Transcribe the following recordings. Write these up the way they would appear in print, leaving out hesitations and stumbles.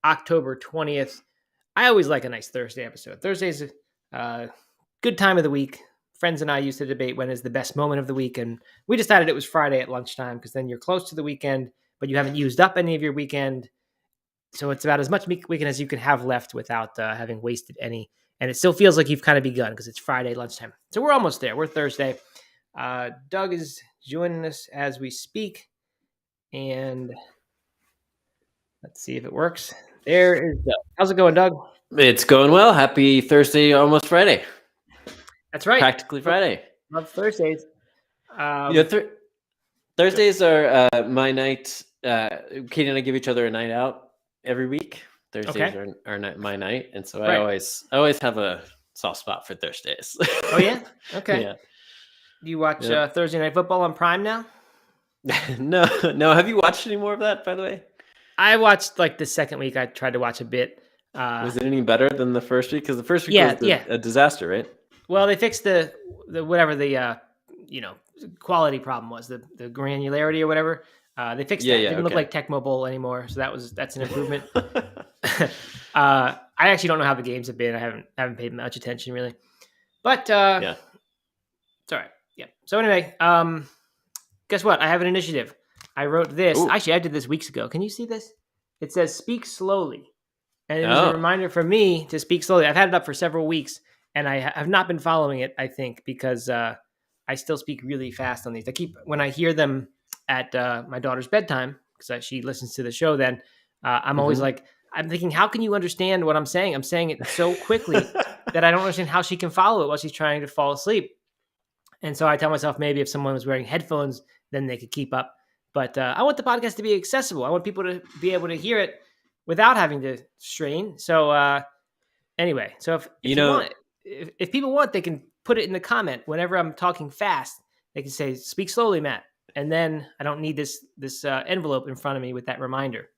October 20th. I always like a nice Thursday episode. Thursday's a good time of the week. Friends and I used to debate when is the best moment of the week, and we decided it was Friday at lunchtime because then you're close to the weekend, but you haven't used up any of your weekend. So it's about as much weekend as you can have left without having wasted any. And it still feels like you've kind of begun because it's Friday lunchtime. So we're almost there. We're Thursday. Doug is joining us as we speak. And let's see if it works. There is Doug. How's it going, Doug? It's going well. Happy Thursday, almost Friday. That's right. Practically Friday. Love Thursdays. Thursdays are my night. Katie and I give each other a night out every week. Thursdays are my night, and so I always have a soft spot for Thursdays. Oh yeah, okay. Yeah. Do you watch Thursday Night Football on Prime now? No. Have you watched any more of that, by the way? I watched like the second week. I tried to watch a bit. Was it any better than the first week? Because the first week was a disaster, right? Well, they fixed the whatever the quality problem was, the granularity or whatever. They fixed that. It didn't look like Tecmo Bowl anymore, so that's an improvement. I actually don't know how the games have been. I haven't paid much attention really, but it's all right. Yeah. So anyway, guess what? I have an initiative. I wrote this. Ooh. Actually, I did this weeks ago. Can you see this? It says "Speak slowly," and it was a reminder for me to speak slowly. I've had it up for several weeks, and I have not been following it. I think because I still speak really fast on these. When I hear them at my daughter's bedtime, because she listens to the show, then I'm always like, I'm thinking, how can you understand what I'm saying? I'm saying it so quickly that I don't understand how she can follow it while she's trying to fall asleep. And so I tell myself maybe if someone was wearing headphones, then they could keep up. But I want the podcast to be accessible. I want people to be able to hear it without having to strain. So anyway, so if people want, they can put it in the comment whenever I'm talking fast. They can say, "Speak slowly, Matt," and then I don't need this envelope in front of me with that reminder.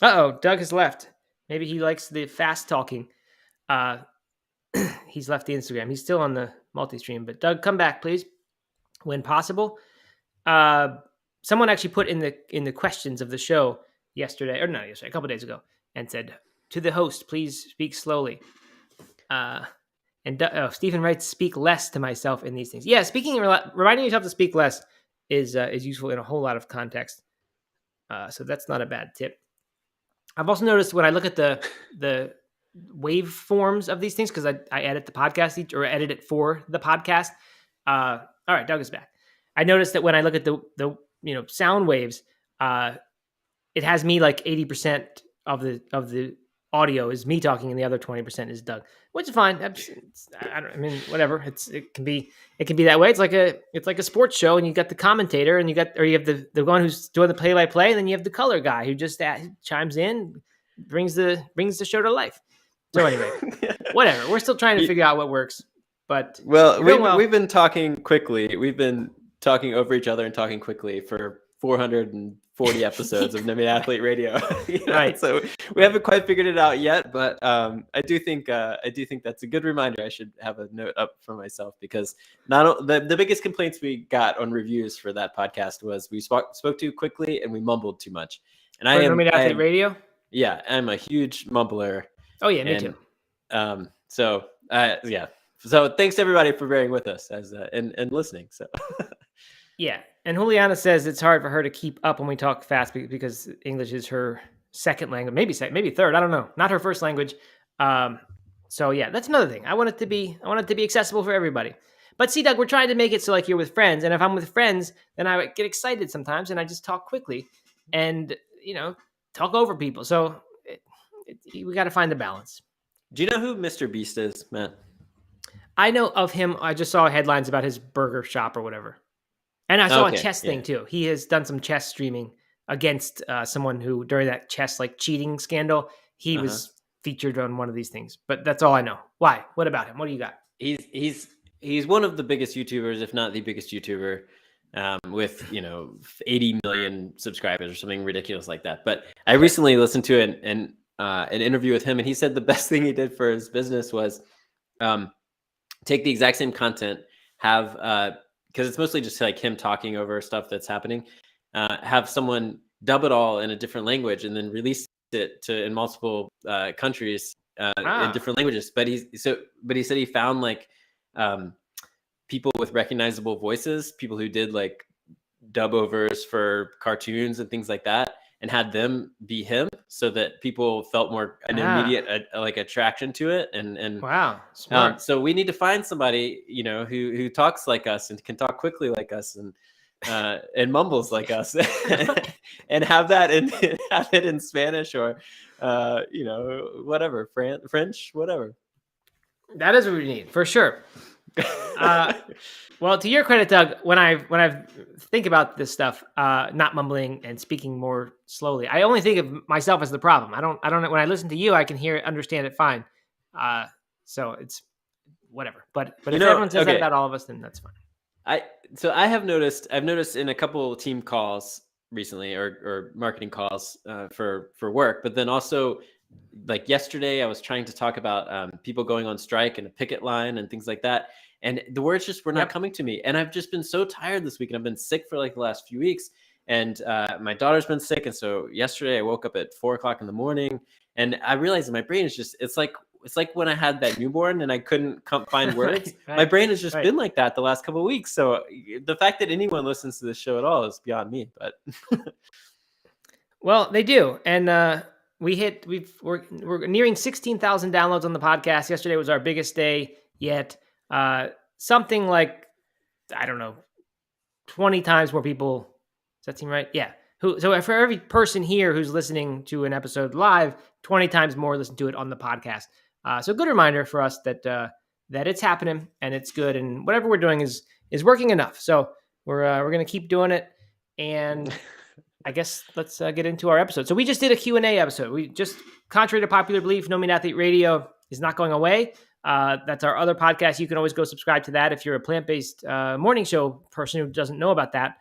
Doug has left. Maybe he likes the fast talking. He's left the Instagram. He's still on the multi-stream. But Doug, come back, please, when possible. Someone actually put in the questions of the show a couple days ago, and said, "To the host, please speak slowly." And Stephen writes, "Speak less to myself in these things." Yeah, reminding yourself to speak less is useful in a whole lot of context. So that's not a bad tip. I've also noticed when I look at the waveforms of these things, because I edit the podcast or edit it for the podcast. All right, Doug is back. I noticed that when I look at the sound waves, it has me like 80% of the audio is me talking, and the other 20% is Doug, which is fine. Whatever. It can be that way. It's like a sports show, and you got the commentator, and you have the one who's doing the play-by-play, and then you have the color guy who just chimes in, brings the show to life. So anyway, whatever. We're still trying to figure out what works, but we've been talking quickly. We've been talking over each other and talking quickly for 440 episodes of Nimmy Athlete Radio. Right. So we haven't quite figured it out yet, but I do think that's a good reminder. I should have a note up for myself, because the biggest complaints we got on reviews for that podcast was we spoke too quickly and we mumbled too much. And Nimmy Athlete Radio. Yeah, I'm a huge mumbler. Oh yeah, me too. So thanks everybody for bearing with us and listening. So. Yeah. And Juliana says it's hard for her to keep up when we talk fast because English is her second language, maybe third. I don't know. Not her first language. So yeah, that's another thing. I want it to be accessible for everybody. But see, Doug, we're trying to make it so like you're with friends. And if I'm with friends, then I get excited sometimes and I just talk quickly and, talk over people. So we got to find the balance. Do you know who Mr. Beast is, Matt? I know of him. I just saw headlines about his burger shop or whatever. And I saw a chess thing too. He has done some chess streaming against someone who, during that chess cheating scandal, he was featured on one of these things. But that's all I know. Why? What about him? What do you got? He's one of the biggest YouTubers, if not the biggest YouTuber, with 80 million subscribers or something ridiculous like that. But I recently listened to an interview with him, and he said the best thing he did for his business was take the exact same content, have because it's mostly just like him talking over stuff that's happening. Have someone dub it all in a different language and then release it to in multiple countries in different languages. But he said he found like people with recognizable voices, people who did like dub overs for cartoons and things like that, and had them be him, so that people felt more an immediate like attraction to it. And wow, smart. So we need to find somebody, you know, who talks like us and can talk quickly like us and mumbles like us, and have that have it in Spanish or you know, whatever, French, whatever. That is what we need for sure. Well, to your credit, Doug, when I think about this stuff, not mumbling and speaking more slowly, I only think of myself as the problem. I don't know. When I listen to you, I can understand it fine. So it's whatever. But if everyone says that about all of us, then that's fine. I've noticed in a couple team calls recently, or marketing calls for work, but then also like yesterday, I was trying to talk about people going on strike and a picket line and things like that. And the words just were not coming to me. And I've just been so tired this week, and I've been sick for like the last few weeks. And my daughter's been sick. And so yesterday I woke up at 4:00 in the morning, and I realized that my brain is just, it's like when I had that newborn and I couldn't find words. Right. My brain has just been like that the last couple of weeks. So the fact that anyone listens to this show at all is beyond me. But well, they do. And we're nearing 16,000 downloads on the podcast. Yesterday was our biggest day yet. Something like, I don't know, 20 times more people. Does that seem right? Yeah. So for every person here who's listening to an episode live, 20 times more listen to it on the podcast. So good reminder for us that it's happening and it's good, and whatever we're doing is working enough. So we're going to keep doing it. And I guess let's get into our episode. So we just did a Q&A episode. We just, contrary to popular belief, No Meat Athlete Radio is not going away. That's our other podcast. You can always go subscribe to that if you're a plant-based morning show person who doesn't know about that.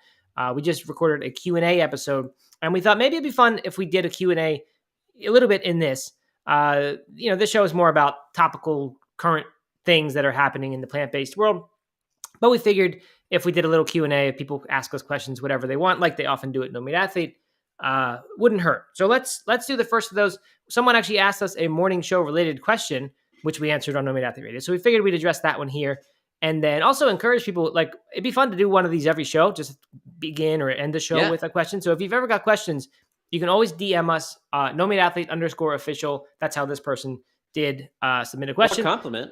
We just recorded a Q&A episode, and we thought maybe it'd be fun if we did a Q&A a little bit in this. This show is more about topical, current things that are happening in the plant-based world. But we figured if we did a little Q&A, if people ask us questions, whatever they want, like they often do at No Meat Athlete, wouldn't hurt. So let's do the first of those. Someone actually asked us a morning show related question, which we answered on No Meat Athlete Radio. So we figured we'd address that one here. And then also encourage people, like, it'd be fun to do one of these every show, just begin or end the show with a question. So if you've ever got questions, you can always DM us, No Meat Athlete _official. That's how this person did submit a question. Or compliment.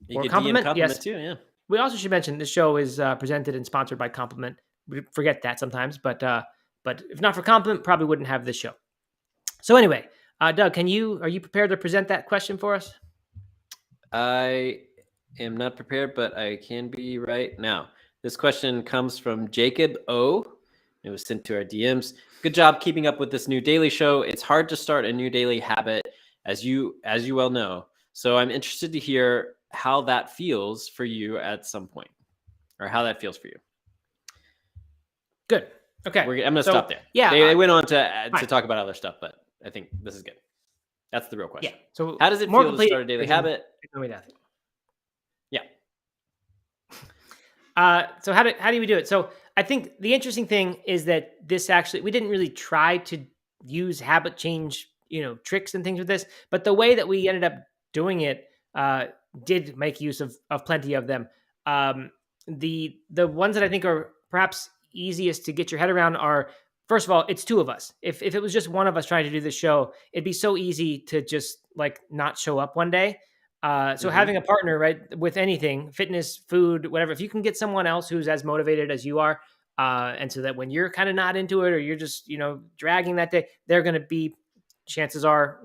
You could DM compliment too, yeah. We also should mention this show is presented and sponsored by Compliment. We forget that sometimes, but if not for Compliment, probably wouldn't have this show. So anyway, Doug, are you prepared to present that question for us? I am not prepared, but I can be right now. This question comes from Jacob O. It was sent to our DMs. Good job keeping up with this new daily show. It's hard to start a new daily habit, as you well know. So I'm interested to hear how that feels for you at some point, or how that feels for you. Good. Okay. I'm going to stop there. Yeah. They went on to talk about other stuff, but I think this is good. That's the real question. Yeah. So how does it feel to start a daily habit? Yeah. So how do we do it? So I think the interesting thing is that this actually, we didn't really try to use habit change, tricks and things with this, but the way that we ended up doing it did make use of plenty of them. The ones that I think are perhaps easiest to get your head around are, first of all, it's two of us. If it was just one of us trying to do this show, it'd be so easy to just like not show up one day. So having a partner, right, with anything, fitness, food, whatever, if you can get someone else who's as motivated as you are, and so that when you're kind of not into it, or you're just, dragging that day, they're going to be, chances are,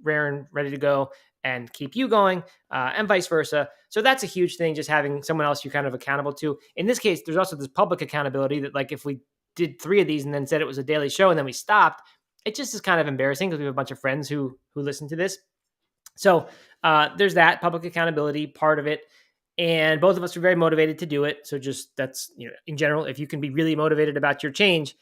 rare and ready to go and keep you going, and vice versa. So that's a huge thing, just having someone else you're kind of accountable to. In this case, there's also this public accountability that, like, if we did 3 of these and then said it was a daily show and then we stopped, it just is kind of embarrassing because we have a bunch of friends who listen to this. So there's that public accountability part of it. And both of us are very motivated to do it. So just that's, in general, if you can be really motivated about your change,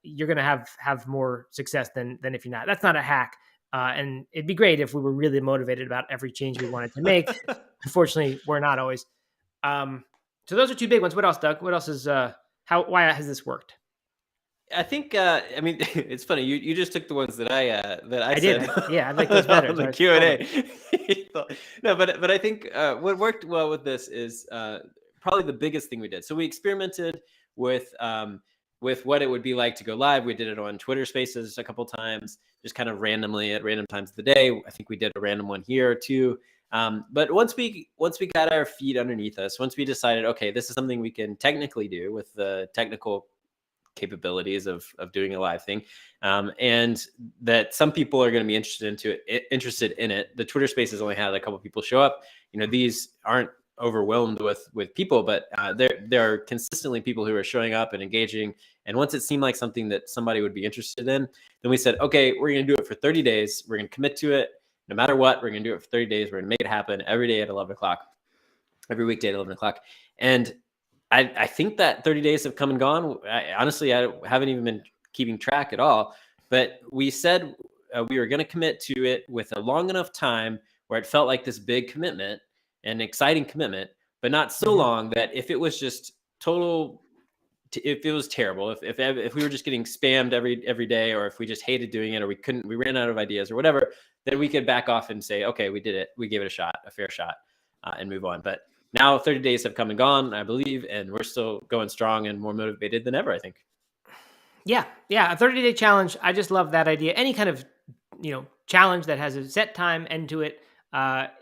you're going to have more success than if you're not. That's not a hack. And it'd be great if we were really motivated about every change we wanted to make. Unfortunately, we're not always. So those are 2 big ones. What else, Doug? What else is, why has this worked? I think I mean it's funny. You just took the ones that I said. Did. Yeah, I like those better. On the Q&A. No, but I think what worked well with this is probably the biggest thing we did. So we experimented with what it would be like to go live. We did it on Twitter Spaces a couple times, just kind of randomly at random times of the day. I think we did a random one here too. But once we got our feet underneath us, once we decided, okay, this is something we can technically do with the technical capabilities of doing a live thing, and that some people are going to be interested in it. The Twitter Spaces only had a couple people show up. These aren't overwhelmed with people, but there are consistently people who are showing up and engaging. And once it seemed like something that somebody would be interested in, then we said, okay, we're going to do it for 30 days. We're going to commit to it. No matter what, we're going to do it for 30 days. We're going to make it happen every day at 11 o'clock, every weekday at 11 o'clock. And I think that 30 days have come and gone. Honestly, I haven't even been keeping track at all. But we said we were going to commit to it with a long enough time where it felt like this big commitment, an exciting commitment, but not so long that if it was just if it was terrible, if we were just getting spammed every day, or if we just hated doing it, or we ran out of ideas or whatever, then we could back off and say, okay, we did it. We gave it a fair shot, and move on. But now 30 days have come and gone, I believe, and we're still going strong and more motivated than ever, I think. Yeah. A 30-day challenge. I just love that idea. Any kind of, challenge that has a set time end to it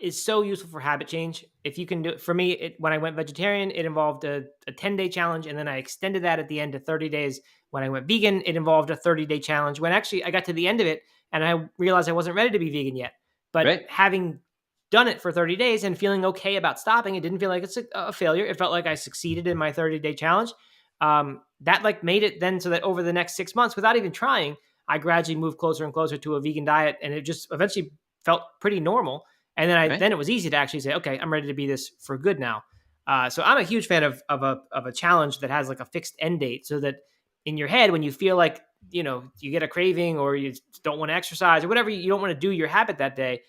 is so useful for habit change. If you can do it, for me, when I went vegetarian, it involved a 10-day challenge, and then I extended that at the end to 30 days. When I went vegan, it involved a 30-day challenge. When actually I got to the end of it and I realized I wasn't ready to be vegan yet, but having done it for 30 days and feeling okay about stopping, it didn't feel like it's a failure. It felt like I succeeded in my 30-day challenge. That made it then so that over the next 6 months, without even trying, I gradually moved closer and closer to a vegan diet, and it just eventually felt pretty normal. And then then it was easy to actually say, okay, I'm ready to be this for good now. So I'm a huge fan of a challenge that has like a fixed end date, so that in your head, when you feel like, you get a craving or you don't want to exercise or whatever, you don't want to do your habit that day.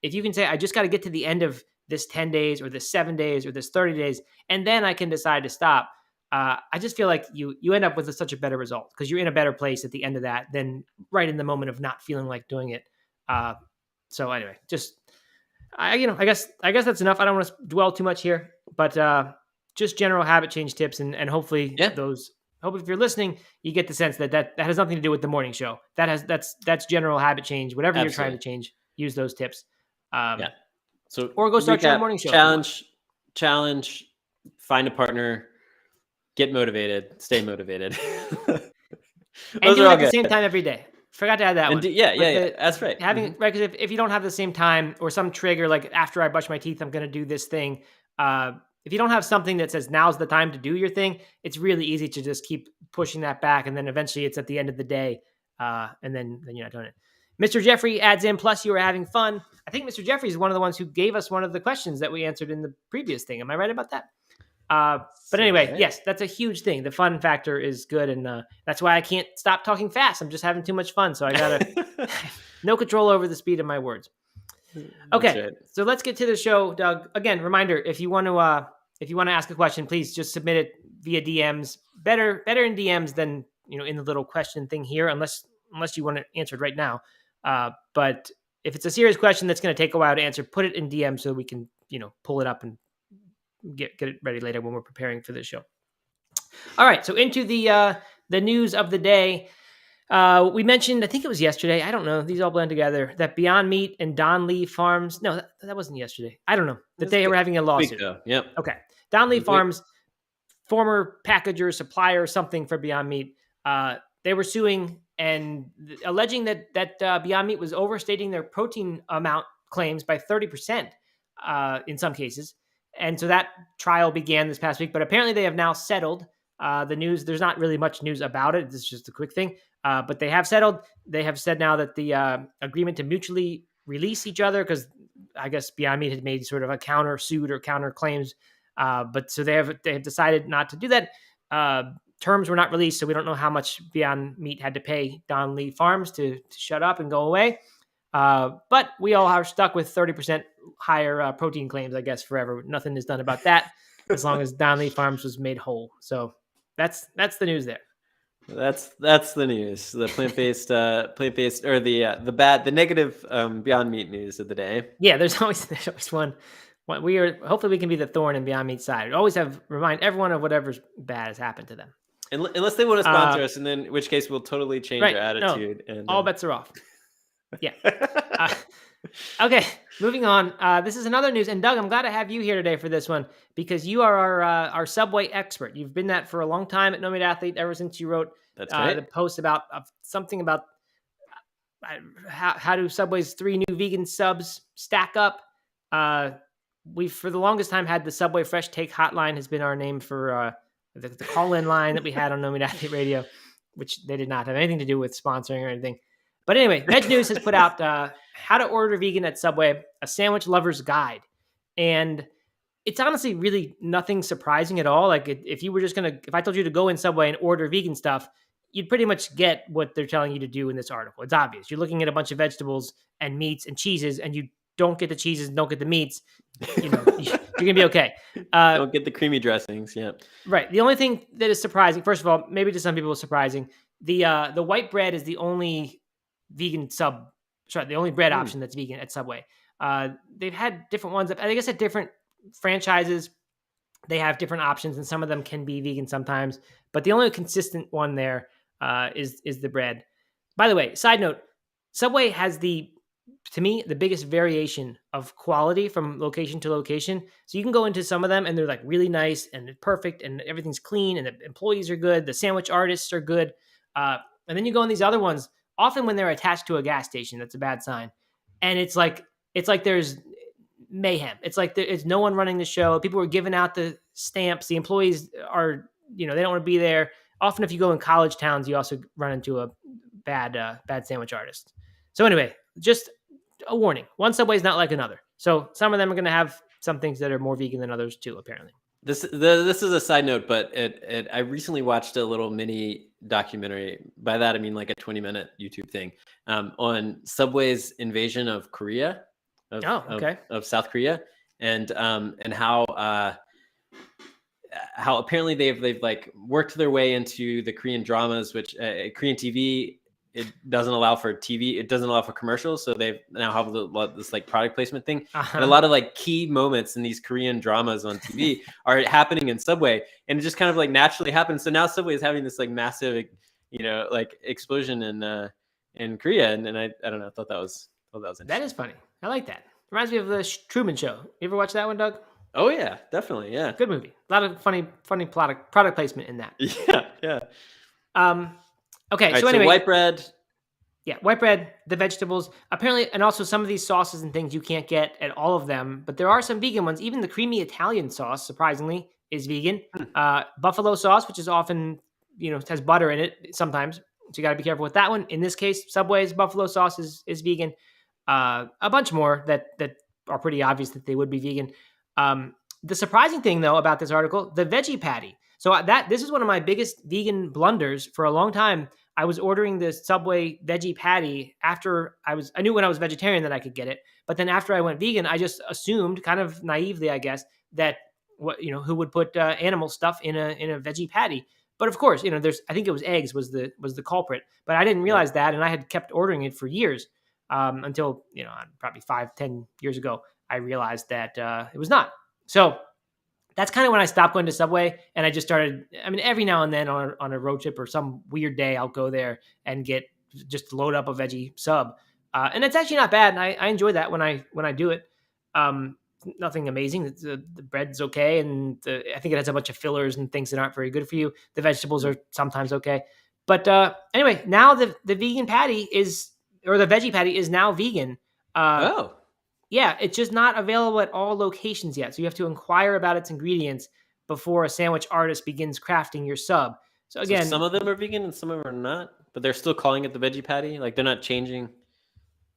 If you can say, I just got to get to the end of this 10 days or this 7 days or this 30 days, and then I can decide to stop. I just feel like you end up with such a better result because you're in a better place at the end of that than right in the moment of not feeling like doing it. So anyway, I guess that's enough. I don't want to dwell too much here, but just general habit change tips, and hopefully hopefully if you're listening, you get the sense that has nothing to do with the morning show. That's general habit change. Whatever you're trying to change, use those tips. So or go start your morning show. Challenge, find a partner, get motivated, stay motivated. And do it at the same time every day. Forgot to add that one. That's right. Because if you don't have the same time or some trigger, like after I brush my teeth, I'm going to do this thing. If you don't have something that says now's the time to do your thing, it's really easy to just keep pushing that back. And then eventually it's at the end of the day. And then you're not doing it. Mr. Jeffrey adds in, plus you were having fun. I think Mr. Jeffrey is one of the ones who gave us one of the questions that we answered in the previous thing. Am I right about that? But anyway, yes, that's a huge thing. The fun factor is good. And that's why I can't stop talking fast. I'm just having too much fun. So I got no control over the speed of my words. Okay. So let's get to the show, Doug. Again, reminder, if you want to ask a question, please just submit it via DMs. Better in DMs than, in the little question thing here, unless you want it answered right now. But if it's a serious question that's going to take a while to answer, put it in DM so we can, pull it up and get it ready later when we're preparing for this show. All right. So into the news of the day. We mentioned, I think it was yesterday, I don't know, these all blend together, that Beyond Meat and Don Lee Farms, no, that wasn't yesterday. I don't know, that they were having a lawsuit. Yep. Okay. Don Lee Farms, former packager, supplier, something for Beyond Meat, they were suing and alleging that Beyond Meat was overstating their protein amount claims by 30% in some cases. And so that trial began this past week, but apparently they have now settled. The news, there's not really much news about it. This is just a quick thing. But they have settled. They have said now that the agreement to mutually release each other, because I guess Beyond Meat had made sort of a counter suit or counter claims. But so they have decided not to do that. Terms were not released, so we don't know how much Beyond Meat had to pay Don Lee Farms to shut up and go away. But we all are stuck with 30% higher protein claims, I guess, forever. Nothing is done about that as long as Don Lee Farms was made whole. So that's the news there. That's the news. The plant-based or the negative Beyond Meat news of the day. Yeah, there's always one. Hopefully we can be the thorn in Beyond Meat's side. Always remind everyone of whatever's bad has happened to them. Unless they want to sponsor us, and then in which case we'll totally change our attitude. No, and all bets are off. Yeah. Okay, moving on. This is another news, and Doug, I'm glad to have you here today for this one because you are our Subway expert. You've been that for a long time at No Meat Athlete, ever since you wrote the post about something about how do Subway's 3 new vegan subs stack up. We've for the longest time had the Subway Fresh Take Hotline has been our name for the call-in line that we had on No Meat Athlete Radio, which they did not have anything to do with sponsoring or anything. But anyway, Veg News has put out How to Order Vegan at Subway, a sandwich lover's guide. And it's honestly really nothing surprising at all. Like if I told you to go in Subway and order vegan stuff, you'd pretty much get what they're telling you to do in this article. It's obvious. You're looking at a bunch of vegetables and meats and cheeses, and you don't get the cheeses, don't get the meats. You're gonna be okay. Don't get the creamy dressings. Yeah. Right. The only thing that is surprising, first of all, maybe to some people, is surprising. The white bread is the only vegan the only bread option that's vegan at Subway. They've had different ones. I guess at different franchises, they have different options, and some of them can be vegan sometimes. But the only consistent one there is the bread. By the way, side note, Subway has to me, the biggest variation of quality from location to location. So you can go into some of them and they're like really nice and perfect and everything's clean and the employees are good. The sandwich artists are good. And then you go in these other ones, often when they're attached to a gas station, that's a bad sign. And it's like there's mayhem. It's like it's no one running the show. People are giving out the stamps. The employees are, they don't want to be there. Often if you go in college towns, you also run into a bad sandwich artist. So anyway, just a warning. One Subway is not like another. So some of them are going to have some things that are more vegan than others too, apparently. This is a side note, but I recently watched a little mini documentary. By that I mean like a 20-minute YouTube thing on Subway's invasion of Korea, of South Korea, and how apparently they've like worked their way into the Korean dramas, which Korean TV. It doesn't allow for TV. It doesn't allow for commercials. So they now have this like product placement thing. And a lot of like key moments in these Korean dramas on TV are happening in Subway, and it just kind of like naturally happens. So now Subway is having this like massive, like explosion in Korea. And I don't know. I thought that was interesting. That is funny. I like that. Reminds me of the Truman Show. You ever watch that one, Doug? Oh yeah, definitely. Yeah. Good movie. A lot of funny product placement in that. Yeah. Okay, right, so anyway, white bread. Yeah, white bread, the vegetables. Apparently, and also some of these sauces and things you can't get at all of them, but there are some vegan ones. Even the creamy Italian sauce, surprisingly, is vegan. Buffalo sauce, which is often, has butter in it sometimes. So you got to be careful with that one. In this case, Subway's buffalo sauce is vegan. A bunch more that are pretty obvious that they would be vegan. The surprising thing, though, about this article, the veggie patty. So this is one of my biggest vegan blunders for a long time. I was ordering the Subway veggie patty after I knew when I was vegetarian that I could get it. But then after I went vegan, I just assumed, kind of naively, I guess, that who would put animal stuff in a veggie patty. But of course, I think it was eggs was the culprit. But I didn't realize that, and I had kept ordering it for years until probably 5-10 years ago, I realized that it was not. So that's kind of when I stopped going to Subway, and I just started. I mean, every now and then on a road trip or some weird day, I'll go there and just load up a veggie sub, and it's actually not bad. And I enjoy that when I do it. Nothing amazing. The bread's okay, and I think it has a bunch of fillers and things that aren't very good for you. The vegetables are sometimes okay, but anyway, now the vegan patty the veggie patty is now vegan. Yeah, it's just not available at all locations yet. So you have to inquire about its ingredients before a sandwich artist begins crafting your sub. So again, some of them are vegan and some of them are not, but they're still calling it the veggie patty. Like they're not changing.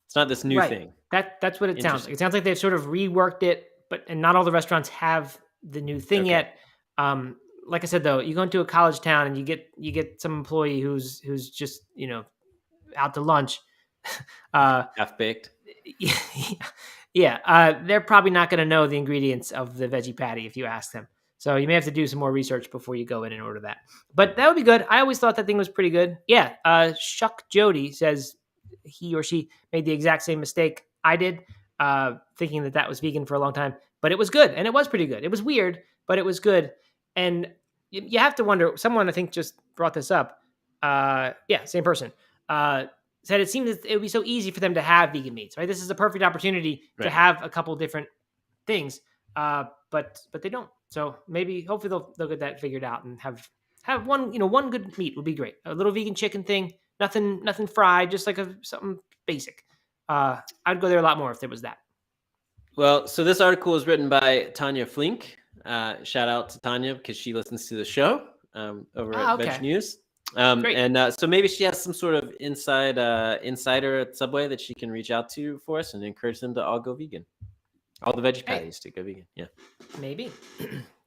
It's not this new thing. That's what it sounds like. It sounds like they've sort of reworked it, and not all the restaurants have the new thing yet. Like I said, though, you go into a college town and you get some employee who's just out to lunch, half baked. Yeah, they're probably not going to know the ingredients of the veggie patty if you ask them. So you may have to do some more research before you go in and order that. But that would be good. I always thought that thing was pretty good. Yeah. Shuck Jody says he or she made the exact same mistake I did, thinking that was vegan for a long time. But it was good, and it was pretty good. It was weird, but it was good. And you have to wonder, someone I think just brought this up. Same person. Said it seemed that it would be so easy for them to have vegan meats, right? This is a perfect opportunity to have a couple different things, but they don't. So hopefully they'll get that figured out and have one good meat would be great. A little vegan chicken thing, nothing fried, just like something basic. I'd go there a lot more if there was that. Well, so this article was written by Tanya Flink. Shout out to Tanya because she listens to the show over at Veg News. So maybe she has some sort of insider at Subway that she can reach out to for us and encourage them to all go vegan. All the veggie patties to go vegan. Yeah. Maybe.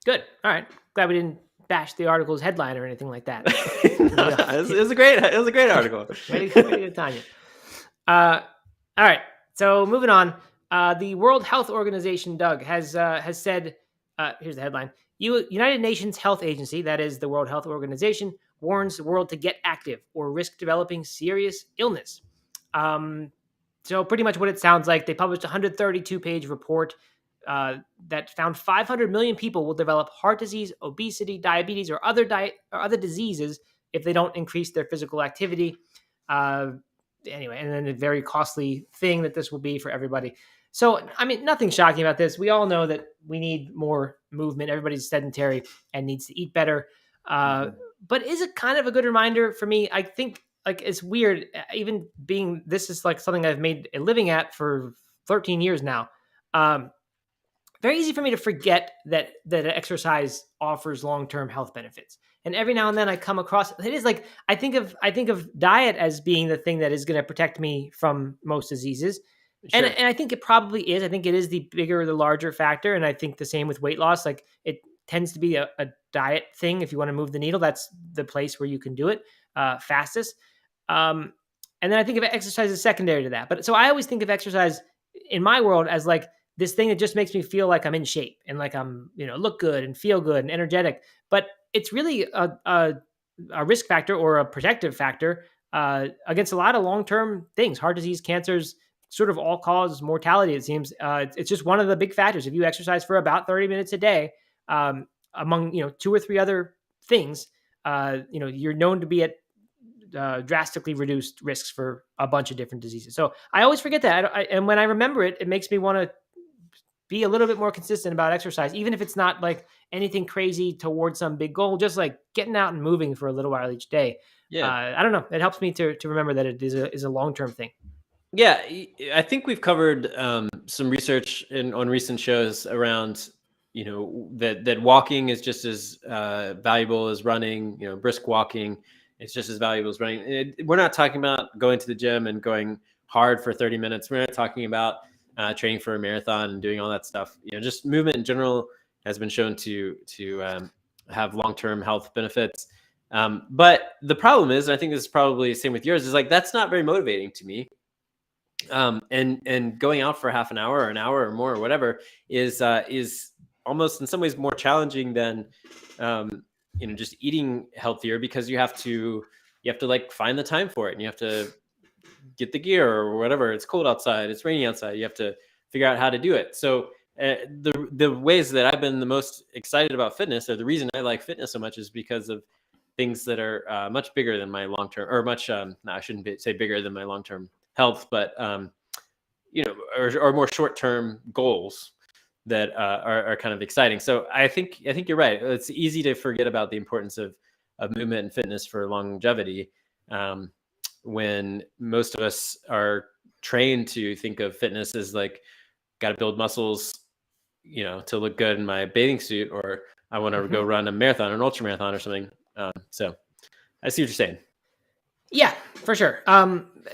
Good. All right. Glad we didn't bash the article's headline or anything like that. It was a great article. Way to go, Tanya. All right. So moving on. The World Health Organization, Doug, has said, here's the headline. United Nations Health Agency, that is the World Health Organization, warns the world to get active or risk developing serious illness. So pretty much what it sounds like, they published a 132-page report that found 500 million people will develop heart disease, obesity, diabetes, or other diseases if they don't increase their physical activity. Anyway, and then a very costly thing that this will be for everybody. So, I mean, nothing shocking about this. We all know that we need more movement. Everybody's sedentary and needs to eat better. But is it kind of a good reminder for me? I think it's weird, even being this is like something I've made a living at for 13 years now. Very easy for me to forget that exercise offers long-term health benefits. And every now and then I come across it is like I think of diet as being the thing that is going to protect me from most diseases. Sure. And I think it probably is. I think it is the bigger, the larger factor. And I think the same with weight loss. Like it tends to be a diet thing. If you want to move the needle, that's the place where you can do it fastest. And then I think of exercise as secondary to that. But so I always think of exercise in my world as like this thing that just makes me feel like I'm in shape and like I'm, look good and feel good and energetic. But it's really a risk factor or a protective factor against a lot of long-term things, heart disease, cancers, sort of all cause mortality. It seems it's just one of the big factors. If you exercise for about 30 minutes a day, among 2 or 3 other things, you're known to be at drastically reduced risks for a bunch of different diseases. So I always forget that, and when I remember it, it makes me want to be a little bit more consistent about exercise, even if it's not like anything crazy towards some big goal. Just like getting out and moving for a little while each day. Yeah, I don't know. It helps me to remember that it is a long-term thing. Yeah, I think we've covered some research on recent shows around, that walking is just as valuable as running. Brisk walking is just as valuable as running. We're not talking about going to the gym and going hard for 30 minutes. We're not talking about training for a marathon and doing all that stuff. Just movement in general has been shown to have long-term health benefits. But the problem is, and I think this is probably the same with yours, is like that's not very motivating to me. And going out for half an hour or an hour or more or whatever is almost in some ways more challenging than just eating healthier, because you have to like find the time for it, and you have to get the gear or whatever. It's cold outside, it's raining outside, you have to figure out how to do it. So the ways that I've been the most excited about fitness, or the reason I like fitness so much, is because of things that are much bigger than my long-term, or much I shouldn't say bigger than my long-term health, but or more short-term goals that are kind of exciting. So I think you're right. It's easy to forget about the importance of movement and fitness for longevity when most of us are trained to think of fitness as like, got to build muscles, to look good in my bathing suit, or I want to go run a marathon or an ultra marathon or something. So I see what you're saying. Yeah, for sure.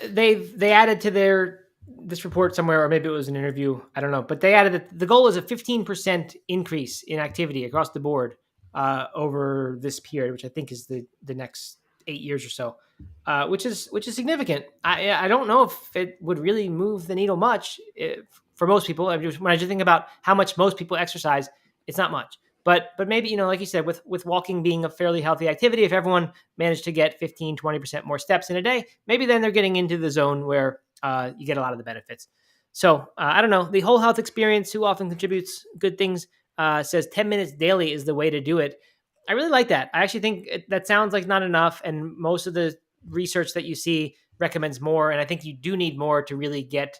They added to this report somewhere, or maybe it was an interview, I don't know, but they added that the goal is a 15% increase in activity across the board over this period, which I think is the next 8 years or so, which is significant. I don't know if it would really move the needle much for most people. When I just think about how much most people exercise, it's not much. But maybe, like you said, with walking being a fairly healthy activity, if everyone managed to get 15, 20% more steps in a day, maybe then they're getting into the zone where you get a lot of the benefits. So I don't know. The Whole Health Experience, who often contributes good things, says 10 minutes daily is the way to do it. I really like that. I actually think that sounds like not enough. And most of the research that you see recommends more. And I think you do need more to really get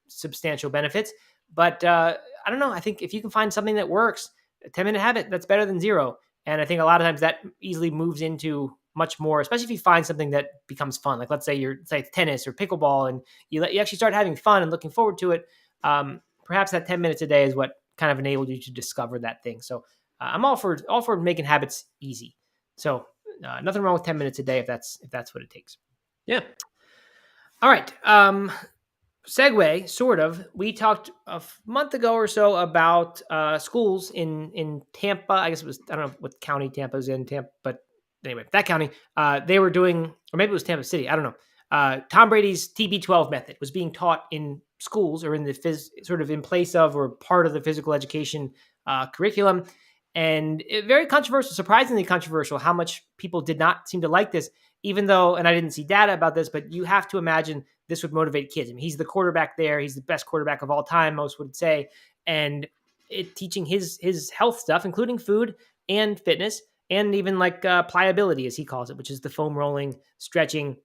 substantial benefits. But I don't know. I think if you can find something that works, a 10-minute habit, that's better than zero. And I think a lot of times that easily moves into much more, especially if you find something that becomes fun. Like let's say it's tennis or pickleball, and you actually start having fun and looking forward to it. Perhaps that 10 minutes a day is what kind of enabled you to discover that thing. So I'm all for making habits easy. So nothing wrong with 10 minutes a day if that's what it takes. Yeah. All right. Segue, sort of. We talked a month ago or so about schools in Tampa. I guess it was, I don't know what county Tampa's in, but anyway, that county. They were doing, or maybe it was Tampa City. I don't know. Tom Brady's TB12 method was being taught in schools, or in the sort of in place of, or part of the physical education curriculum. And very controversial, surprisingly controversial, how much people did not seem to like this, even though, and I didn't see data about this, but you have to imagine this would motivate kids. I mean, he's the quarterback there. He's the best quarterback of all time, most would say. And teaching his health stuff, including food and fitness, and even like pliability, as he calls it, which is the foam rolling, stretching,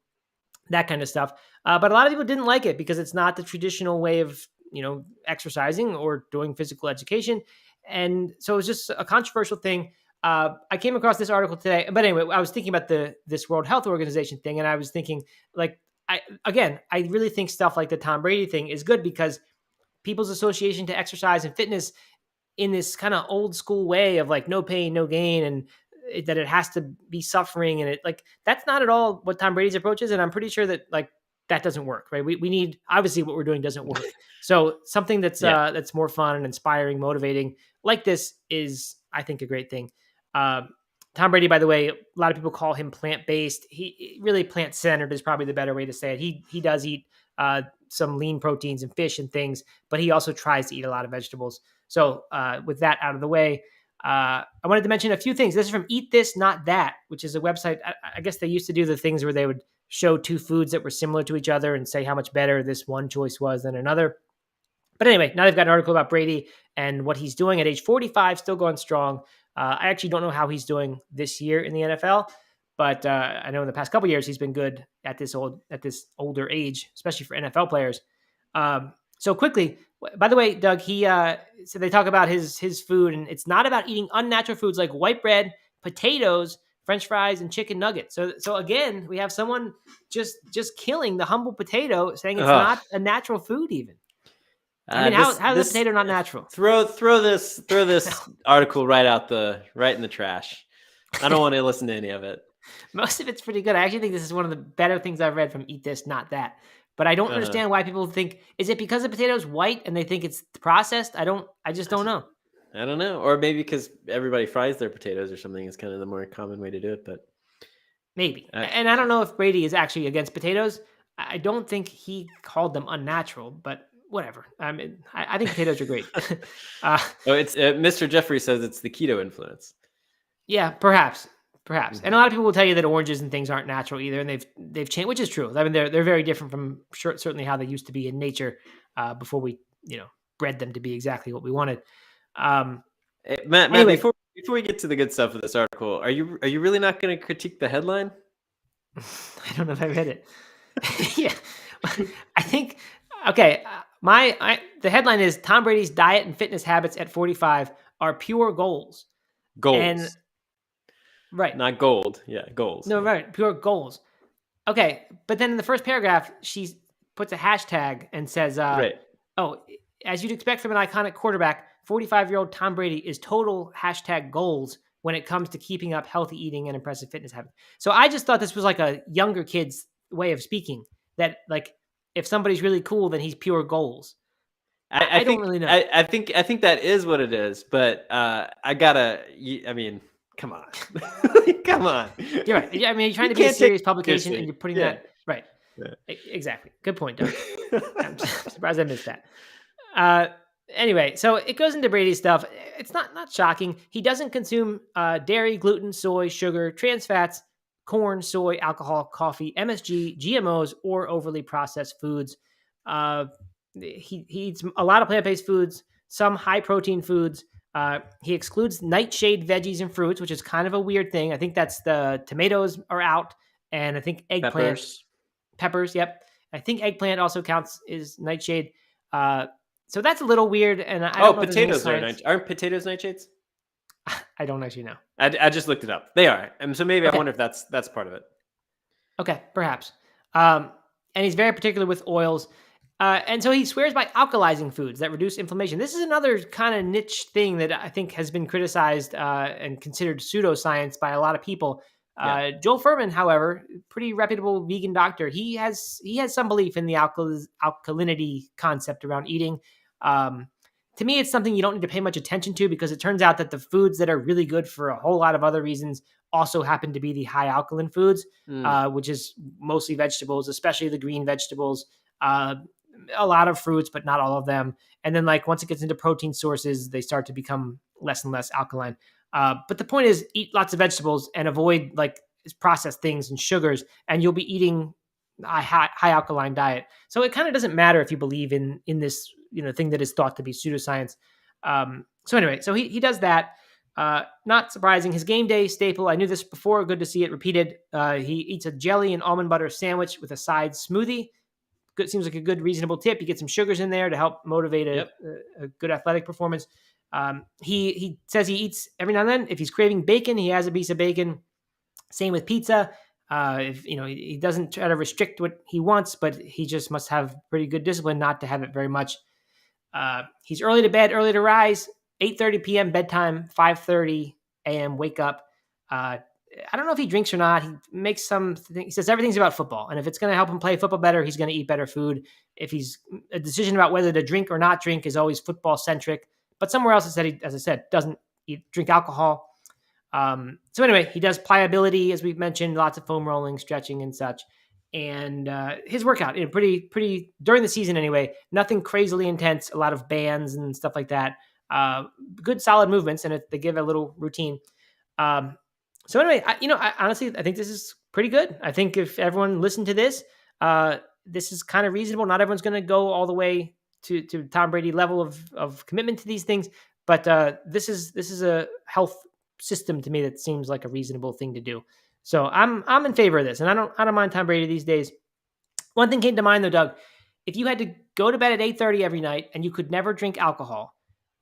that kind of stuff. But a lot of people didn't like it because it's not the traditional way of, exercising or doing physical education. And so it was just a controversial thing. I came across this article today, but anyway, I was thinking about this World Health Organization thing, and I was thinking, like, I really think stuff like the Tom Brady thing is good because people's association to exercise and fitness in this kind of old school way of like no pain, no gain, and that it has to be suffering, and it like that's not at all what Tom Brady's approach is, and I'm pretty sure that like that doesn't work, right? We need, obviously what we're doing doesn't work. So something that's that's more fun and inspiring, motivating like this is, I think, a great thing. Tom Brady, by the way, a lot of people call him plant-based. He really plant-centered is probably the better way to say it. He does eat some lean proteins and fish and things, but he also tries to eat a lot of vegetables. So with that out of the way, I wanted to mention a few things. This is from Eat This, Not That, which is a website. I guess they used to do the things where they would show two foods that were similar to each other and say how much better this one choice was than another. But anyway, now they've got an article about Brady and what he's doing at age 45, still going strong. I actually don't know how he's doing this year in the NFL, but I know in the past couple of years he's been good at this older age, especially for NFL players. So quickly, by the way, Doug, so they talk about his food, and it's not about eating unnatural foods like white bread, potatoes, French fries, and chicken nuggets. So again, we have someone just killing the humble potato, saying it's not a natural food even. I mean, how is the potato not natural? Throw this article right in the trash. I don't want to listen to any of it. Most of it's pretty good. I actually think this is one of the better things I've read from Eat This, Not That. But I don't understand why people think, is it because the potato's white and they think it's processed? I just don't know. I don't know. Or maybe because everybody fries their potatoes or something is kind of the more common way to do it, but maybe. And I don't know if Brady is actually against potatoes. I don't think he called them unnatural, but whatever. I mean, I think potatoes are great. It's Mr. Jeffrey says it's the keto influence. Yeah, perhaps. Mm-hmm. And a lot of people will tell you that oranges and things aren't natural either, and they've changed, which is true. I mean, they're very different from certainly how they used to be in nature before we bred them to be exactly what we wanted. Matt, anyway, before we get to the good stuff of this article, are you really not going to critique the headline? I don't know if I read it. Yeah, I think. Okay, the headline is Tom Brady's diet and fitness habits at 45 are pure goals. Goals. Right. Not gold. Yeah, goals. No, right. Pure goals. Okay, but then in the first paragraph, she puts a hashtag and says, right. Oh, as you'd expect from an iconic quarterback, 45-year-old Tom Brady is total #goals when it comes to keeping up healthy eating and impressive fitness habits. So I just thought this was like a younger kid's way of speaking, that like if somebody's really cool, then he's pure goals. I don't really know. I think that is what it is, but I mean, come on. Come on. You're right. I mean, you're trying to be a serious publication and you're putting that right. Yeah. Exactly. Good point, Doug. I'm surprised I missed that. Anyway, so it goes into Brady's stuff. It's not shocking. He doesn't consume dairy, gluten, soy, sugar, trans fats, corn, soy, alcohol, coffee, MSG, GMOs, or overly processed foods. He eats a lot of plant-based foods, some high-protein foods. He excludes nightshade veggies and fruits, which is kind of a weird thing. I think that's the tomatoes are out, and I think eggplant, peppers. Yep, I think eggplant also counts as nightshade. So that's a little weird. And I don't know potatoes aren't potatoes nightshades? I don't actually know. I just looked it up. They are, and so maybe I wonder if that's part of it. Okay, perhaps. And he's very particular with oils. And so he swears by alkalizing foods that reduce inflammation. This is another kind of niche thing that I think has been criticized and considered pseudoscience by a lot of people. Joel Fuhrman, however, pretty reputable vegan doctor, he has some belief in the alkalinity concept around eating. To me, it's something you don't need to pay much attention to because it turns out that the foods that are really good for a whole lot of other reasons also happen to be the high alkaline foods, which is mostly vegetables, especially the green vegetables. A lot of fruits, but not all of them. And then once it gets into protein sources, they start to become less and less alkaline. But the point is eat lots of vegetables and avoid processed things and sugars, and you'll be eating a high alkaline diet. So it kind of doesn't matter if you believe in this, thing that is thought to be pseudoscience. So anyway, so he does that. Not surprising. His game day staple, I knew this before, good to see it repeated. He eats a jelly and almond butter sandwich with a side smoothie. Good, seems like a good, reasonable tip. You get some sugars in there to help motivate a good athletic performance. He says he eats every now and then. If he's craving bacon, he has a piece of bacon. Same with pizza. If he doesn't try to restrict what he wants, but he just must have pretty good discipline not to have it very much. He's early to bed, early to rise. 8:30 p.m. bedtime, 5:30 a.m. wake up. I don't know if he drinks or not. He makes he says everything's about football. And if it's going to help him play football better, he's going to eat better food. If he's a decision about whether to drink or not drink is always football centric. But somewhere else it said, as I said, doesn't drink alcohol. So anyway, he does pliability, as we've mentioned, lots of foam rolling, stretching and such. And his workout, pretty during the season anyway, nothing crazily intense, a lot of bands and stuff like that. Good solid movements, and they give a little routine. So anyway, I honestly think this is pretty good. I think if everyone listened to this, this is kind of reasonable. Not everyone's going to go all the way to Tom Brady level of commitment to these things, but this is a health system to me that seems like a reasonable thing to do. So I'm in favor of this, and I don't mind Tom Brady these days. One thing came to mind though, Doug. If you had to go to bed at 8:30 every night and you could never drink alcohol,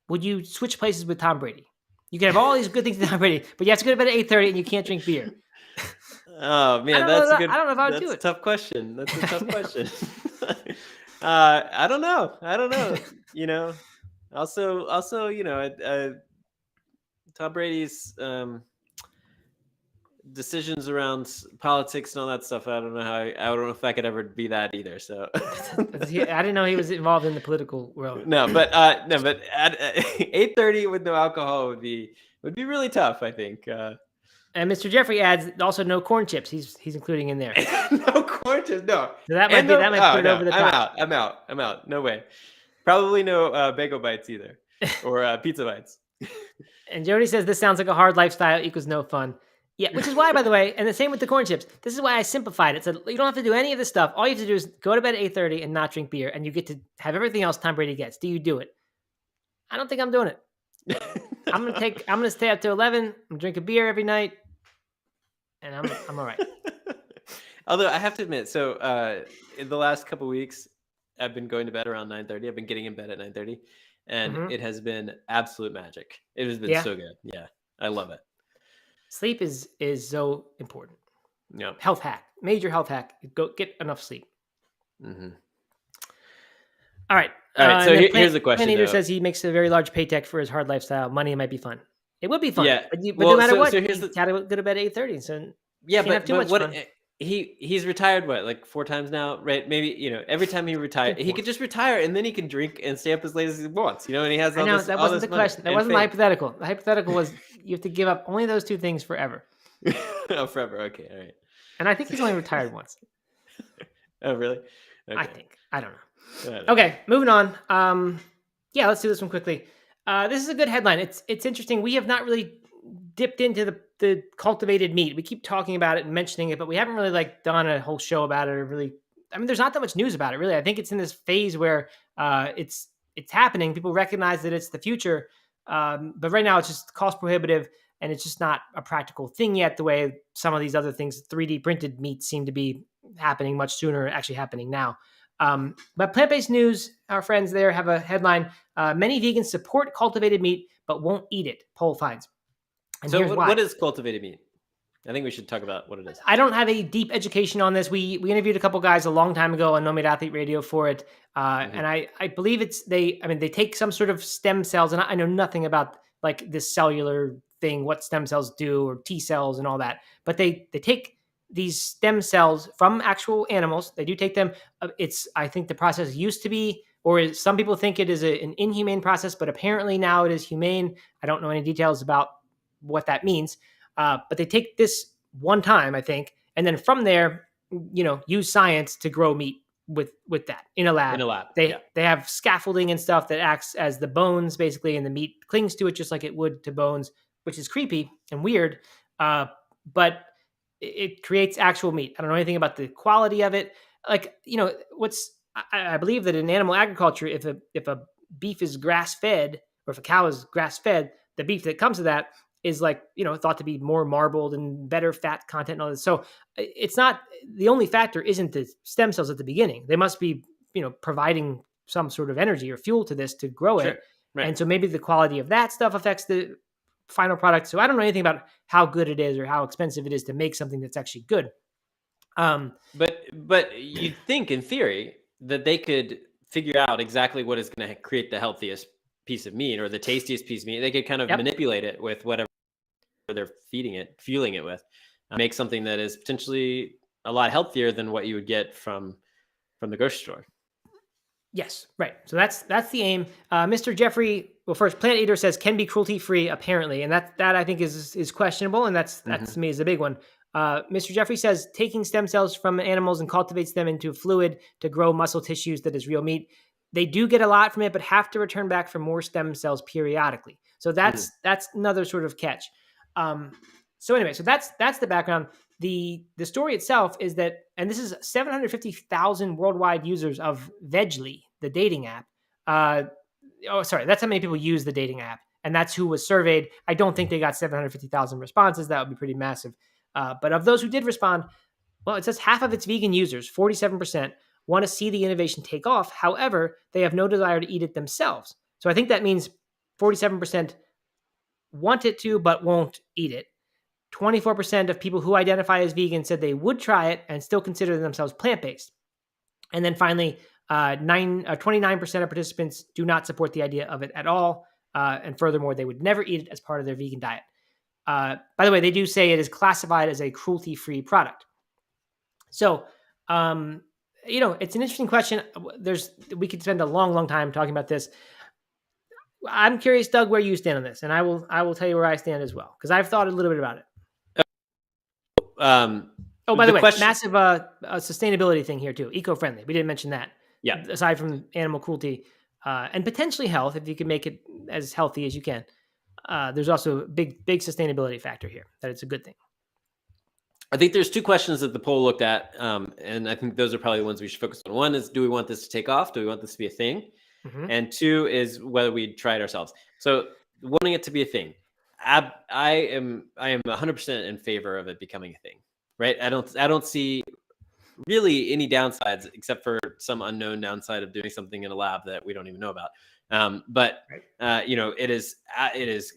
would you switch places with Tom Brady? You can have all these good things with Tom Brady, but you have to go to bed at 8:30 and you can't drink beer. Oh man, that's a good. I don't know if I would do it. Tough question. That's a tough question. I don't know. Also, Tom Brady's decisions around politics and all that stuff. I don't know if I could ever be that either. So I didn't know he was involved in the political world. No, but at 8:30 with no alcohol would be really tough, I think. And Mr. Jeffrey adds also no corn chips. He's including in there. No corn chips, no. So that might put it over the top. I'm out. No way. Probably no bagel bites either, or pizza bites. And Jody says this sounds like a hard lifestyle equals no fun. Yeah, which is why, by the way, and the same with the corn chips. This is why I simplified it. So you don't have to do any of this stuff. All you have to do is go to bed at 8:30 and not drink beer, and you get to have everything else Tom Brady gets. Do you do it? I don't think I'm doing it. I'm gonna stay up to 11. I'm gonna drink a beer every night, and I'm all right. Although I have to admit, so in the last couple of weeks, I've been going to bed around 9:30. I've been getting in bed at 9:30, and it has been absolute magic. It has been so good. Yeah, I love it. Sleep is so important. Yeah. Health hack, major health hack. Go get enough sleep. Mm-hmm. All right. So here's the question. Plant Eater says he makes a very large paycheck for his hard lifestyle. Money might be fun. It would be fun. Yeah. But no matter what, he's got to go to bed at 8:30. So yeah, but fun. He's retired like 4 times now, right? Maybe every time he retired, he could just retire and then he can drink and stay up as late as he wants. And he has all this. That wasn't the question. That wasn't the hypothetical. The hypothetical was you have to give up only those 2 things forever. Oh, forever. Okay, all right. And I think he's only retired once. Oh, really? Okay. I think. I don't know. Okay, moving on. Yeah, let's do this one quickly. This is a good headline. It's interesting. We have not really dipped into the cultivated meat. We keep talking about it and mentioning it, but we haven't really like done a whole show about it or really. I mean, there's not that much news about it, really. I think it's in this phase where it's happening. People recognize that it's the future, but right now it's just cost prohibitive and it's just not a practical thing yet. The way some of these other things, 3D printed meats, seem to be happening much sooner. Actually, happening now. But plant-based news, our friends there have a headline: many vegans support cultivated meat but won't eat it. Poll finds. And so what is cultivated meat? I think we should talk about what it is. I don't have a deep education on this. We interviewed a couple guys a long time ago on No Meat Athlete Radio for it, and I believe they take some sort of stem cells, and I know nothing about like this cellular thing, what stem cells do, or T cells and all that, but they take these stem cells from actual animals. They do take them. I think the process used to be, or some people think it is an inhumane process, but apparently now it is humane. I don't know any details about what that means. But they take this one time, I think, and then from there, use science to grow meat with that in a lab. They have scaffolding and stuff that acts as the bones, basically, and the meat clings to it just like it would to bones, which is creepy and weird. But it creates actual meat. I don't know anything about the quality of it. Like, I believe that in animal agriculture, if a beef is grass fed, or if a cow is grass fed, the beef that comes to that is like, thought to be more marbled and better fat content and all this. So it's not, the only factor isn't the stem cells at the beginning. They must be, providing some sort of energy or fuel to this to grow it. Right. And so maybe the quality of that stuff affects the final product. So I don't know anything about how good it is or how expensive it is to make something that's actually good. But you'd think in theory that they could figure out exactly what is going to create the healthiest piece of meat or the tastiest piece of meat. They could kind of manipulate it with whatever they're fueling it with, make something that is potentially a lot healthier than what you would get from the grocery store. Yes, right. So that's the aim. Mr. Jeffrey, well, first, Plant Eater says can be cruelty free apparently, and that I think is questionable, and that's to me is a big one. Mr. Jeffrey says taking stem cells from animals and cultivates them into fluid to grow muscle tissues that is real meat. They do get a lot from it, but have to return back for more stem cells periodically. So that's another sort of catch. So anyway, so that's the background. The story itself is that, and this is 750,000 worldwide users of Vegly, the dating app. That's how many people use the dating app, and that's who was surveyed. I don't think they got 750,000 responses. That would be pretty massive. But of those who did respond, well, it says half of its vegan users, 47%, want to see the innovation take off. However, they have no desire to eat it themselves. So I think that means 47% want it to, but won't eat it. 24% of people who identify as vegan said they would try it and still consider themselves plant-based. And then finally, 29% of participants do not support the idea of it at all. And furthermore, they would never eat it as part of their vegan diet. By the way, they do say it is classified as a cruelty-free product. So, it's an interesting question. We could spend a long, long time talking about this. I'm curious, Doug, where you stand on this, and I will tell you where I stand as well, because I've thought a little bit about it. By the way, massive sustainability thing here too, eco-friendly. We didn't mention that. Yeah. Aside from animal cruelty and potentially health, if you can make it as healthy as you can, there's also a big sustainability factor here, that it's a good thing. I think there's two questions that the poll looked at, and I think those are probably the ones we should focus on. One is, do we want this to take off? Do we want this to be a thing? Mm-hmm. And two is whether we try it ourselves. So wanting it to be a thing, I am 100% in favor of it becoming a thing, right? I don't see really any downsides except for some unknown downside of doing something in a lab that we don't even know about.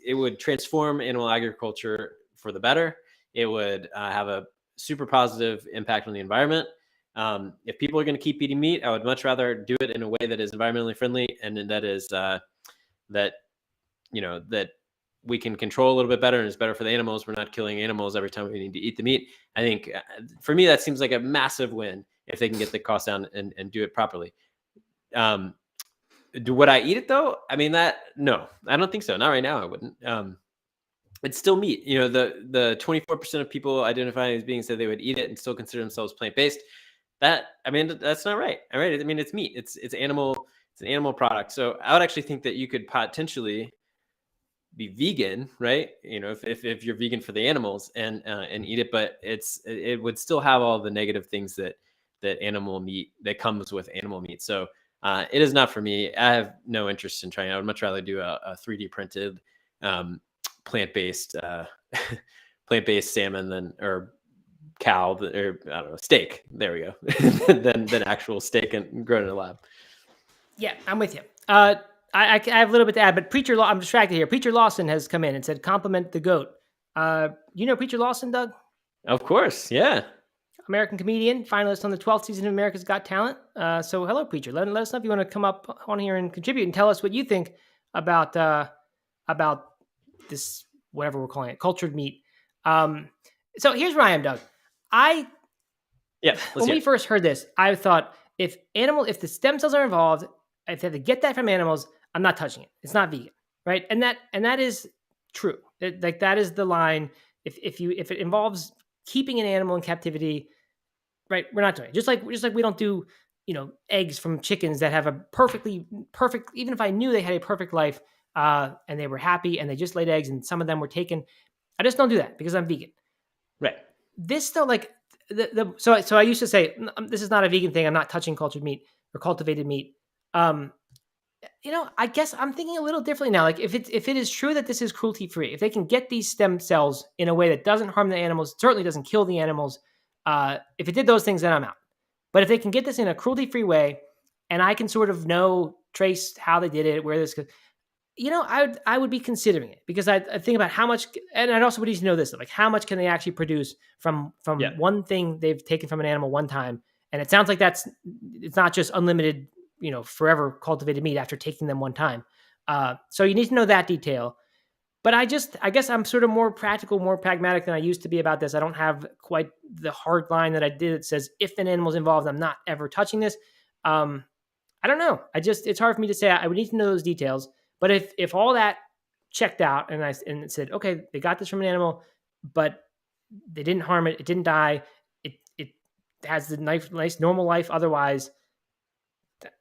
It would transform animal agriculture for the better. It would have a super positive impact on the environment. If people are going to keep eating meat, I would much rather do it in a way that is environmentally friendly and that is that we can control a little bit better and is better for the animals. We're not killing animals every time we need to eat the meat. I think for me, that seems like a massive win if they can get the cost down and do it properly. Would I eat it though? I mean, no, I don't think so. Not right now. I wouldn't. It's still meat. The 24% of people identifying as being said they would eat it and still consider themselves plant-based. That's not right. All right. I mean, it's meat. It's an an animal product. So I would actually think that you could potentially be vegan, right? If you're vegan for the animals and eat it, but it would still have all the negative things that animal meat that comes with animal meat. So it is not for me. I have no interest in trying. I would much rather do a 3D printed plant-based plant-based salmon or cow or I don't know, steak. There we go. than actual steak and grown in a lab. Yeah, I'm with you. I have a little bit to add, but I'm distracted here. Preacher Lawson has come in and said, compliment the GOAT. You know Preacher Lawson, Doug? Of course, yeah. American comedian, finalist on the 12th season of America's Got Talent. So hello, Preacher. Let us know if you want to come up on here and contribute and tell us what you think about this, whatever we're calling it, cultured meat. So here's where I am, Doug. When we first heard this, I thought if the stem cells are involved, if they have to get that from animals, I'm not touching it. It's not vegan, right? And that is true. That is the line. If it involves keeping an animal in captivity, right? We're not doing it. Just like we don't do, eggs from chickens that have a perfect. Even if I knew they had a perfect life, and they were happy and they just laid eggs and some of them were taken, I just don't do that because I'm vegan. Right. This though, like so I used to say this is not a vegan thing. I'm not touching cultured meat or cultivated meat. I guess I'm thinking a little differently now. Like if it is true that this is cruelty free, if they can get these stem cells in a way that doesn't harm the animals, certainly doesn't kill the animals. If it did those things, then I'm out. But if they can get this in a cruelty free way, and I can sort of trace how they did it, where this could, I would be considering it because I think about how much, and I also would need to know this, like how much can they actually produce from one thing they've taken from an animal one time. And it sounds like it's not just unlimited, forever cultivated meat after taking them one time. So you need to know that detail. But I guess I'm sort of more practical, more pragmatic than I used to be about this. I don't have quite the hard line that I did. It says, if an animal's involved, I'm not ever touching this. I don't know. It's hard for me to say. I would need to know those details. But if all that checked out and it said, okay, they got this from an animal, but they didn't harm it, it didn't die, it has the nice normal life otherwise,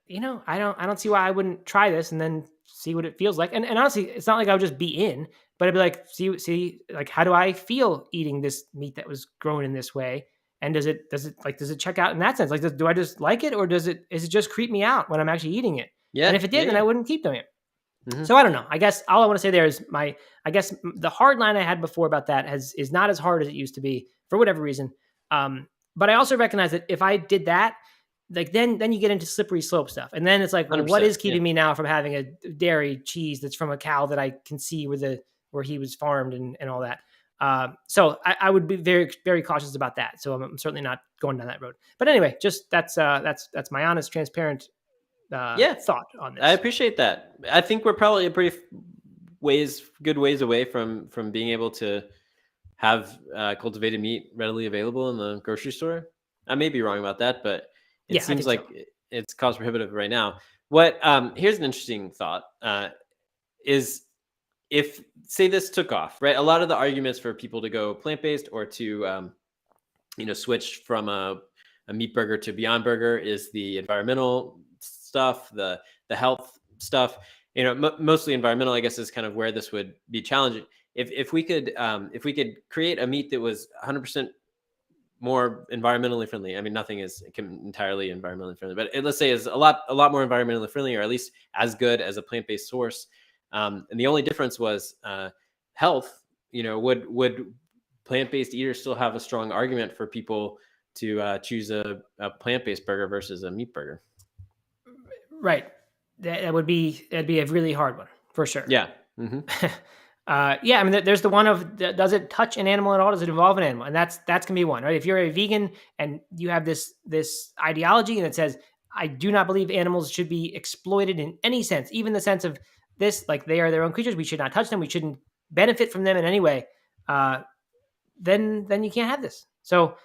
I don't see why I wouldn't try this and then see what it feels like. And honestly, it's not like I would just be in, but I'd be like, see, like, how do I feel eating this meat that was grown in this way? And does it check out in that sense? Like, do I just like it, or is it just creep me out when I'm actually eating it? Yeah. And if it did, then I wouldn't keep doing it. Mm-hmm. So I don't know. I guess all I want to say there is the hard line I had before about that is not as hard as it used to be for whatever reason. But I also recognize that if I did that, like then you get into slippery slope stuff. And then it's like, well, what is keeping me now from having a dairy cheese that's from a cow that I can see where he was farmed and all that. So I would be very, very cautious about that. So I'm certainly not going down that road. But anyway, just that's my honest, transparent thought on this. I appreciate that. I think we're probably a pretty good ways away from being able to have cultivated meat readily available in the grocery store. I may be wrong about that, but it seems like it's cost prohibitive right now. What here's an interesting thought is, if say this took off, right? A lot of the arguments for people to go plant-based or to switch from a meat burger to Beyond Burger is the environmental stuff, the health stuff. Mostly environmental, I guess, is kind of where this would be challenging. If we could create a meat that was 100% more environmentally friendly. I mean, nothing is entirely environmentally friendly, but let's say is a lot more environmentally friendly, or at least as good as a plant-based source. And the only difference was health. Would plant-based eaters still have a strong argument for people to choose a plant-based burger versus a meat burger? Right. That'd be a really hard one for sure. Yeah. Mm-hmm. Yeah, I mean, there's the one of, does it touch an animal at all? Does it involve an animal? And that's gonna be one, right? If you're a vegan and you have this ideology and it says, I do not believe animals should be exploited in any sense, even the sense of this, like they are their own creatures, we should not touch them, we shouldn't benefit from them in any way, then you can't have this. So,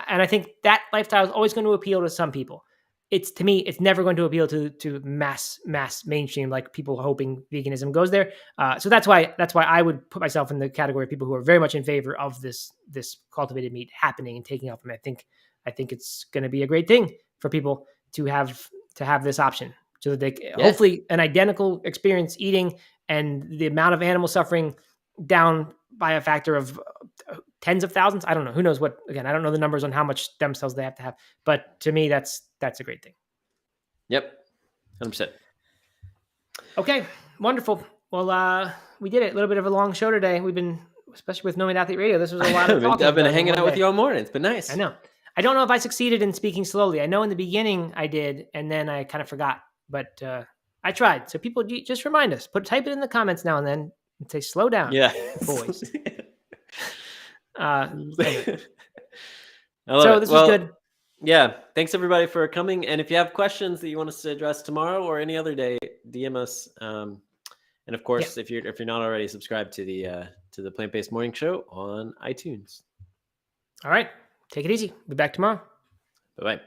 and I think that lifestyle is always going to appeal to some people. To me, it's never going to appeal to mass mainstream, like people hoping veganism goes there. So that's why I would put myself in the category of people who are very much in favor of this cultivated meat happening and taking off. And I think it's going to be a great thing for people to have this option. so that they hopefully an identical experience eating and the amount of animal suffering down by a factor of tens of thousands. I don't know. Who knows what, again, I don't know the numbers on how much stem cells they have to have, but to me, that's a great thing. Yep. 100%. Okay. Wonderful. Well, we did it. A little bit of a long show today. We've been, especially with No Meat Athlete Radio, this was a lot of talking. I've been hanging out with you all morning. It's been nice. I know. I don't know if I succeeded in speaking slowly. I know in the beginning I did, and then I kind of forgot, but I tried. So people, just remind us. Type it in the comments now and then and say, slow down, boys. Anyway. So this was good. Yeah. Thanks everybody for coming. And if you have questions that you want us to address tomorrow or any other day, DM us. And of course, if you're not already subscribed to the Plant-Based Morning Show on iTunes. All right. Take it easy. Be back tomorrow. Bye-bye.